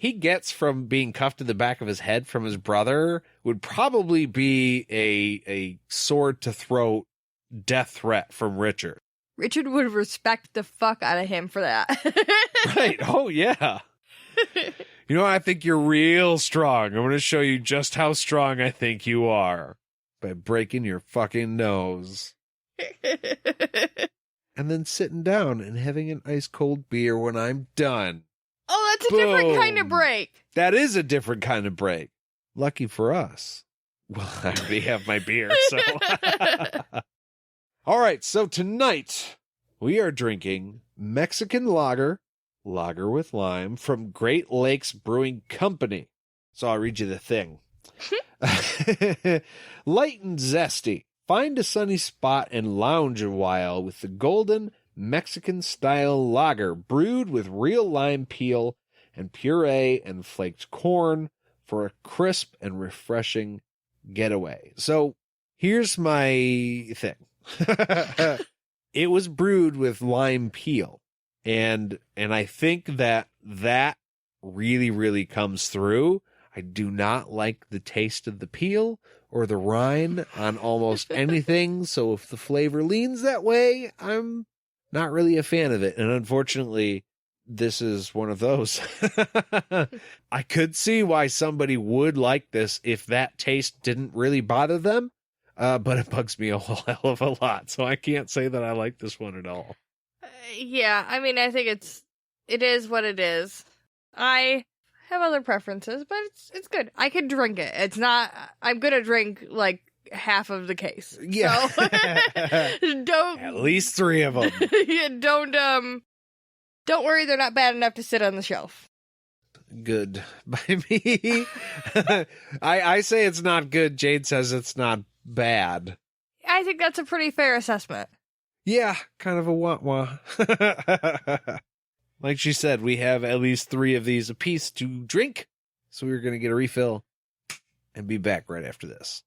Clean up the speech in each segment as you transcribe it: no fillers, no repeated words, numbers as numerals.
he gets from being cuffed to the back of his head from his brother would probably be a sword to throat death threat from Richard. Richard would respect the fuck out of him for that. Right. Oh, yeah. You know, I think you're real strong. I'm going to show you just how strong I think you are by breaking your fucking nose. And then sitting down and having an ice cold beer when I'm done. Oh, that's a Boom. different kind of break. That is a different kind of break. Lucky for us. Well, I already have my beer, so. All right, so tonight we are drinking Mexican lager with lime, from Great Lakes Brewing Company. So I'll read you the thing. Light and zesty. Find a sunny spot and lounge a while with the golden Mexican-style lager brewed with real lime peel and puree and flaked corn for a crisp and refreshing getaway. So here's my thing. It was brewed with lime peel. And I think that really, really comes through. I do not like the taste of the peel or the rind on almost anything. So if the flavor leans that way, I'm not really a fan of it. And unfortunately, this is one of those. I could see why somebody would like this if that taste didn't really bother them. But it bugs me a whole hell of a lot. So I can't say that I like this one at all. Yeah, I mean, I think it is what it is. I have other preferences, but it's good. I could drink it. It's not, I'm gonna drink like half of the case. Yeah. So, don't. At least 3 of them. Yeah, don't worry, they're not bad enough to sit on the shelf. Good by me. I say it's not good. Jade says it's not bad. I think that's a pretty fair assessment. Yeah, kind of a wah-wah. Like she said, we have at least 3 of these apiece to drink. So we're going to get a refill and be back right after this.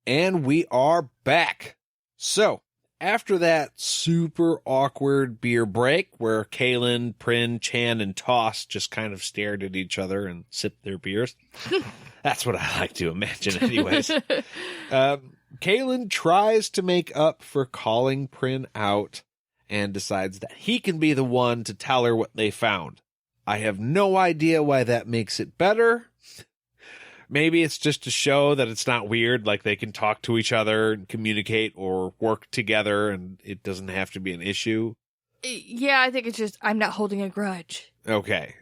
And we are back. So, after that super awkward beer break where Kahlan, Prin, Chan, and Toss just kind of stared at each other and sipped their beers. That's what I like to imagine anyways. Kahlan tries to make up for calling Prin out and decides that he can be the one to tell her what they found. I have no idea why that makes it better. Maybe it's just to show that it's not weird, like they can talk to each other and communicate or work together and it doesn't have to be an issue. Yeah, I think it's just, I'm not holding a grudge. Okay.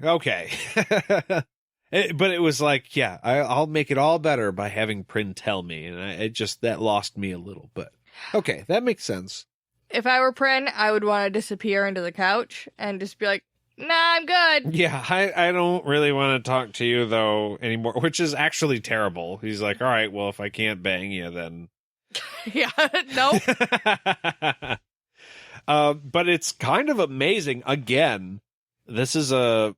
But it was like, yeah, I'll make it all better by having Prin tell me. And that lost me a little, but okay, that makes sense. If I were Prin, I would want to disappear into the couch and just be like, nah, I'm good. Yeah, I don't really want to talk to you, though, anymore, which is actually terrible. He's like, all right, well, if I can't bang you, then... Yeah, no. But it's kind of amazing. Again, this is the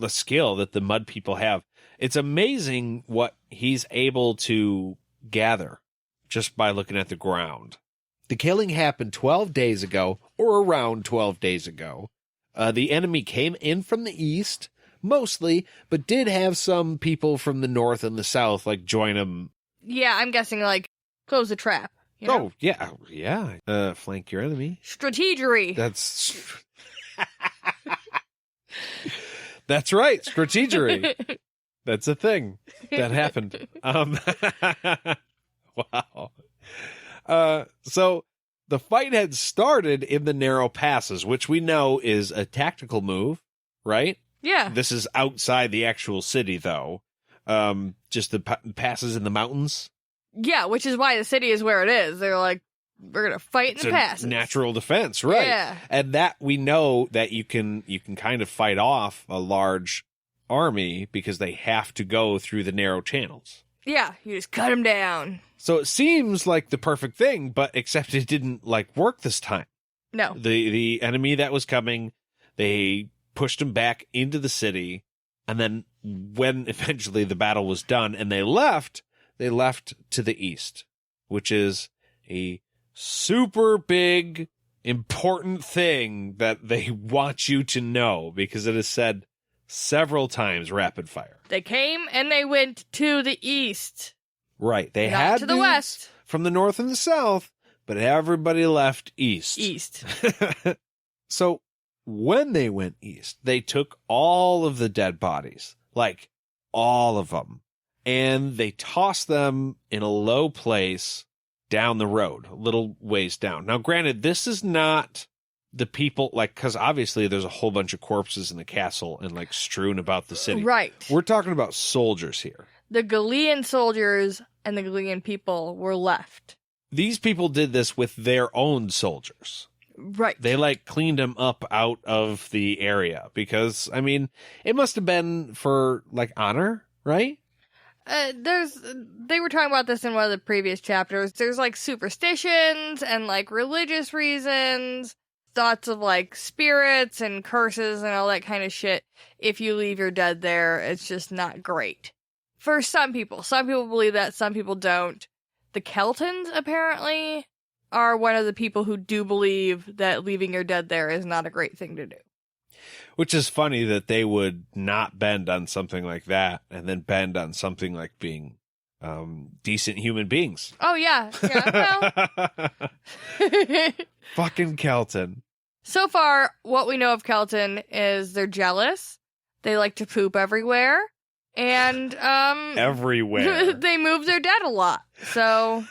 skill that the mud people have. It's amazing what he's able to gather just by looking at the ground. The killing happened 12 days ago, or around 12 days ago. The enemy came in from the east, mostly, but did have some people from the north and the south, like, join them. Yeah, I'm guessing, like, close the trap. You know? Oh, yeah. Flank your enemy. Strategery. That's right, strategery. That's a thing that happened. Wow. So the fight had started in the narrow passes, which we know is a tactical move, right? Yeah. This is outside the actual city, though. Just the passes in the mountains. Yeah, which is why the city is where it is. They're like, we're going to fight in the passes. Natural defense, right? Yeah. And that we know that you can kind of fight off a large army because they have to go through the narrow channels. Yeah, you just cut them down. So it seems like the perfect thing, but except it didn't work this time. No. The enemy that was coming, they pushed them back into the city, and then when eventually the battle was done and they left to the east, which is a super big, important thing that they want you to know, because it is said several times rapid fire. They came and they went to the east. Right. They Not had to the dudes west. from the north and the south, but everybody left east. East. So when they went east, they took all of the dead bodies, like all of them, and they tossed them in a low place down the road, a little ways down. Now, granted, this is not the people, like, because obviously there's a whole bunch of corpses in the castle and, like, strewn about the city. Right. We're talking about soldiers here. The Kahlan soldiers and the Kahlan people were left. These people did this with their own soldiers. Right. They, like, cleaned them up out of the area because, I mean, it must have been for, like, honor, right? They were talking about this in one of the previous chapters. There's like superstitions and like religious reasons, thoughts of like spirits and curses and all that kind of shit. If you leave your dead there, it's just not great. For some people believe that, some people don't. The Keltons apparently are one of the people who do believe that leaving your dead there is not a great thing to do. Which is funny that they would not bend on something like that and then bend on something like being decent human beings. Oh, yeah. Yeah, well. Fucking Kelton. So far, what we know of Kelton is they're jealous. They like to poop everywhere. And, everywhere. they move their dead a lot. So,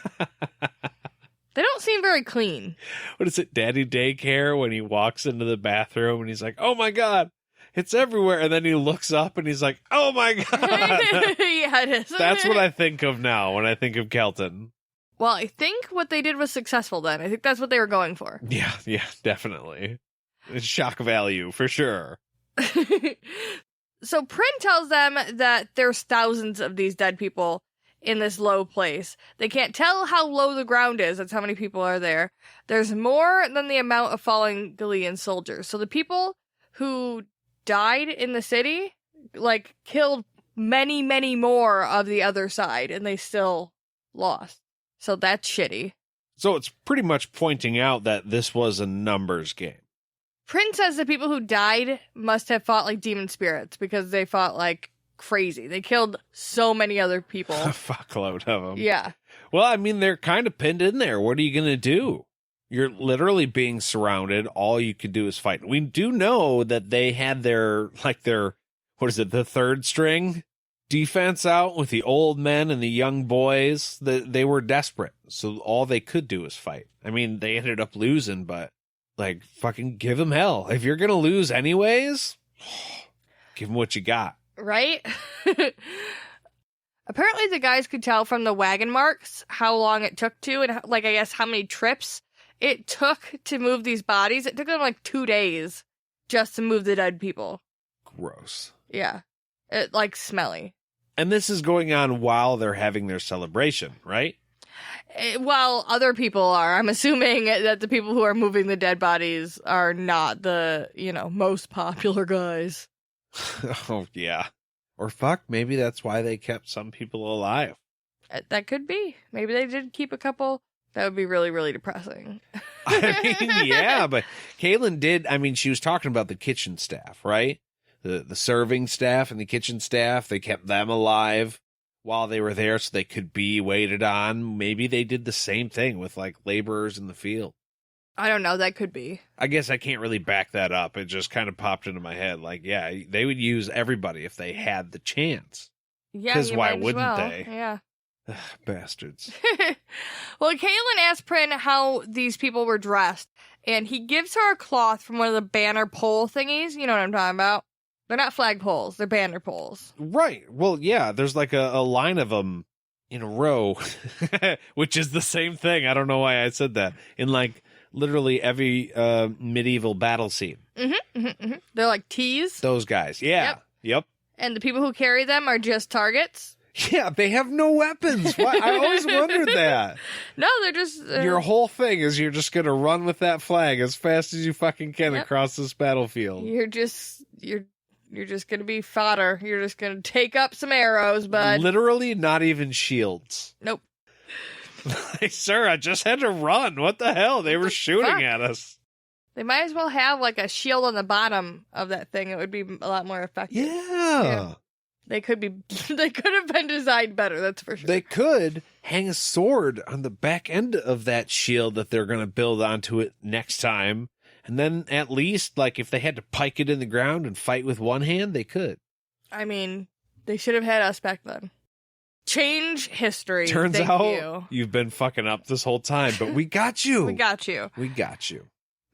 they don't seem very clean. What is it, Daddy Daycare, when he walks into the bathroom and he's like, oh my God, it's everywhere. And then he looks up and he's like, oh my God. Yeah, it is. That's what I think of now when I think of Kelton. Well, I think what they did was successful then. I think that's what they were going for. Yeah, definitely. It's shock value, for sure. So Prin tells them that there's thousands of these dead people in this low place. They can't tell how low the ground is. That's how many people are there. There's more than the amount of fallen Kahlan soldiers. So the people who died in the city, like, killed many, many more of the other side, and they still lost. So that's shitty. So it's pretty much pointing out that this was a numbers game. Prin says the people who died must have fought like demon spirits because they fought like crazy. They killed so many other people. A fuckload of them. Yeah. Well, I mean, they're kind of pinned in there. What are you going to do? You're literally being surrounded. All you can do is fight. We do know that they had their, what is it, the third string defense out with the old men and the young boys. They were desperate. So all they could do was fight. I mean, they ended up losing, but like, fucking give them hell. If you're going to lose anyways, give them what you got. Right? Apparently the guys could tell from the wagon marks how long it took to, and like, I guess how many trips it took to move these bodies. It took them like 2 days just to move the dead people. Gross. Yeah. It, like, smelly. And this is going on while they're having their celebration, right? While other people are. I'm assuming that the people who are moving the dead bodies are not the, most popular guys. Oh, yeah. Or fuck, maybe that's why they kept some people alive. That could be. Maybe they did keep a couple. That would be really, really depressing. I mean, yeah, but Kahlan did. I mean, she was talking about the kitchen staff, right? The serving staff and the kitchen staff, they kept them alive while they were there so they could be waited on. Maybe they did the same thing with, like, laborers in the field. I don't know. That could be. I guess I can't really back that up. It just kind of popped into my head. Like, yeah, they would use everybody if they had the chance. Yeah, because why wouldn't well. they? Yeah. Ugh, bastards. Well, Kahlan asked Prin how these people were dressed, and he gives her a cloth from one of the banner pole thingies. You know what I'm talking about? They're not flag poles. They're banner poles. Right. Well, yeah, there's like a line of them in a row, which is the same thing. I don't know why I said that. In, like, literally every medieval battle scene. Mm-hmm, mm-hmm, mm-hmm. They're like T's. Those guys. Yeah. Yep. And the people who carry them are just targets. Yeah, they have no weapons. Why? I always wondered that. No, they're just... Your whole thing is you're just going to run with that flag as fast as you fucking can across this battlefield. You're just going to be fodder. You're just going to take up some arrows, bud. Literally not even shields. Nope. Like, sir, I just had to run. What the hell? They were shooting fuck? at us. They might as well have like a shield on the bottom of that thing. It would be a lot more effective. Yeah. They could have been designed better, that's for sure. They could hang a sword on the back end of that shield that they're going to build onto it next time. And then at least, like, if they had to pike it in the ground and fight with one hand, they could. I mean, they should have had us back then. Change history. Turns Thank out you've been fucking up this whole time, but we got you. We got you. We got you.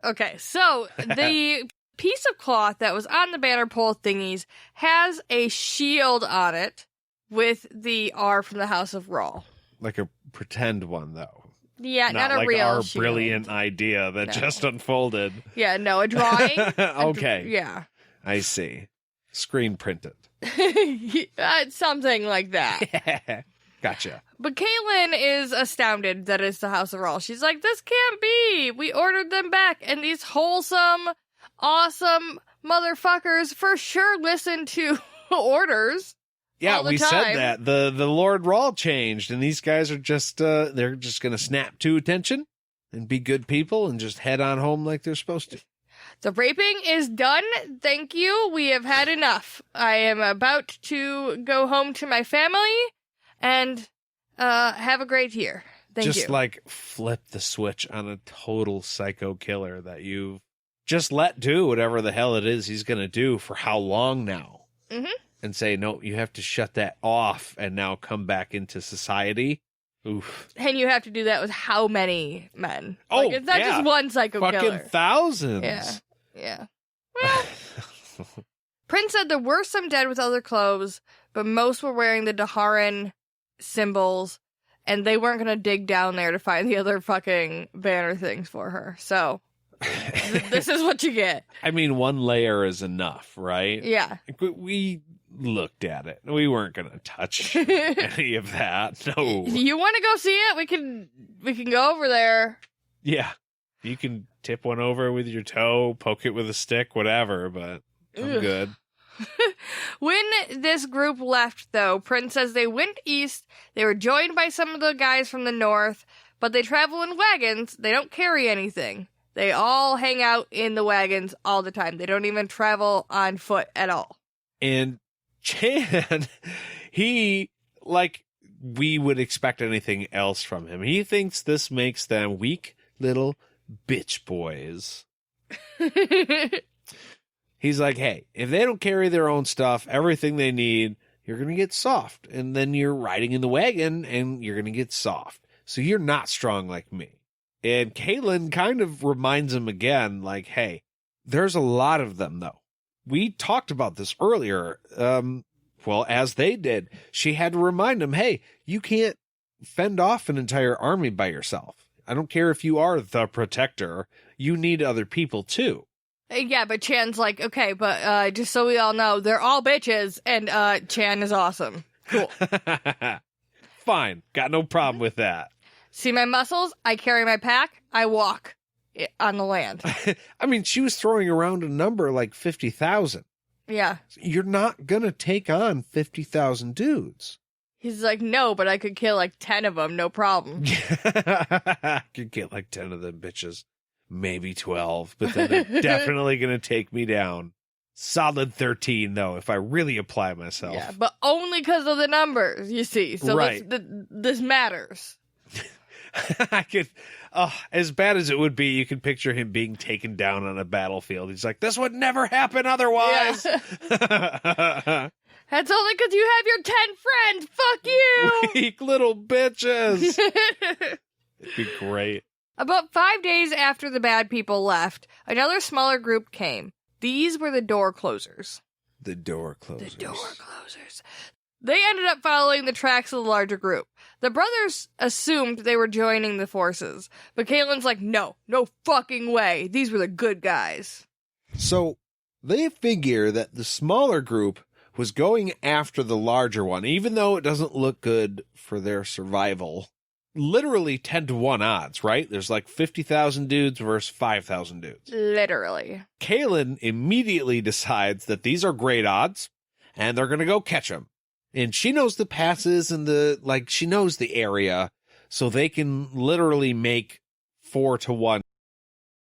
Okay, so the piece of cloth that was on the banner pole thingies has a shield on it with the R from the House of Rawl. Like a pretend one, though. Yeah, not a like real our shield. brilliant idea that just unfolded. Yeah, no, a drawing. Okay. Yeah. I see. Screen printed. Something like that. Gotcha. But Caitlin is astounded that it's the House of Rawl. She's like, this can't be. We ordered them back, and these wholesome, awesome motherfuckers for sure listen to orders. Yeah, we said that. The Lord Rawl changed, and these guys are just, they're just going to snap to attention and be good people and just head on home like they're supposed to. The raping is done. Thank you. We have had enough. I am about to go home to my family and have a great year. Thank you. Just like flip the switch on a total psycho killer that you've just let do whatever the hell it is he's going to do for how long now. Mm-hmm. And say, no, you have to shut that off and now come back into society. Oof. And you have to do that with how many men? Oh, like, it's not just one psycho fucking killer. Thousands. Yeah. Well, Prin said there were some dead with other clothes, but most were wearing the Daharan symbols, and they weren't going to dig down there to find the other fucking banner things for her. So, this is what you get. I mean, one layer is enough, right? Yeah. We looked at it. We weren't going to touch any of that. No. You want to go see it? We can go over there. Yeah. You can tip one over with your toe, poke it with a stick, whatever, but I'm good. When this group left, though, Prin says they went east. They were joined by some of the guys from the north, but they travel in wagons. They don't carry anything. They all hang out in the wagons all the time. They don't even travel on foot at all. And Chan, we would expect anything else from him. He thinks this makes them weak little bitch boys. He's like, hey, if they don't carry their own stuff, everything they need, you're going to get soft. And then you're riding in the wagon and you're going to get soft. So you're not strong like me. And Kahlan kind of reminds him again, like, hey, there's a lot of them, though. We talked about this earlier. Well, as they did, she had to remind him, hey, you can't fend off an entire army by yourself. I don't care if you are the protector. You need other people, too. Yeah, but Chan's like, okay, but just so we all know, they're all bitches, and Chan is awesome. Cool. Fine. Got no problem with that. See my muscles? I carry my pack. I walk on the land. I mean, she was throwing around a number like 50,000. Yeah. You're not going to take on 50,000 dudes. He's like, no, but I could kill like 10 of them, no problem. I could get like 10 of them bitches. Maybe 12, but then they're definitely going to take me down. Solid 13, though, if I really apply myself. Yeah, but only because of the numbers, you see. So right. this matters. I could, as bad as it would be, you can picture him being taken down on a battlefield. He's like, this would never happen otherwise. Yeah. That's only because you have your 10 friends. Fuck you. Weak little bitches. It'd be great. About 5 days after the bad people left, another smaller group came. These were the door closers. The door closers. The door closers. They ended up following the tracks of the larger group. The brothers assumed they were joining the forces, but Caitlin's like, no fucking way. These were the good guys. So they figure that the smaller group was going after the larger one, even though it doesn't look good for their survival. Literally 10 to 1 odds, right? There's like 50,000 dudes versus 5,000 dudes. Literally. Kahlan immediately decides that these are great odds, and they're going to go catch them. And she knows the passes and she knows the area. so they can literally make 4-to-1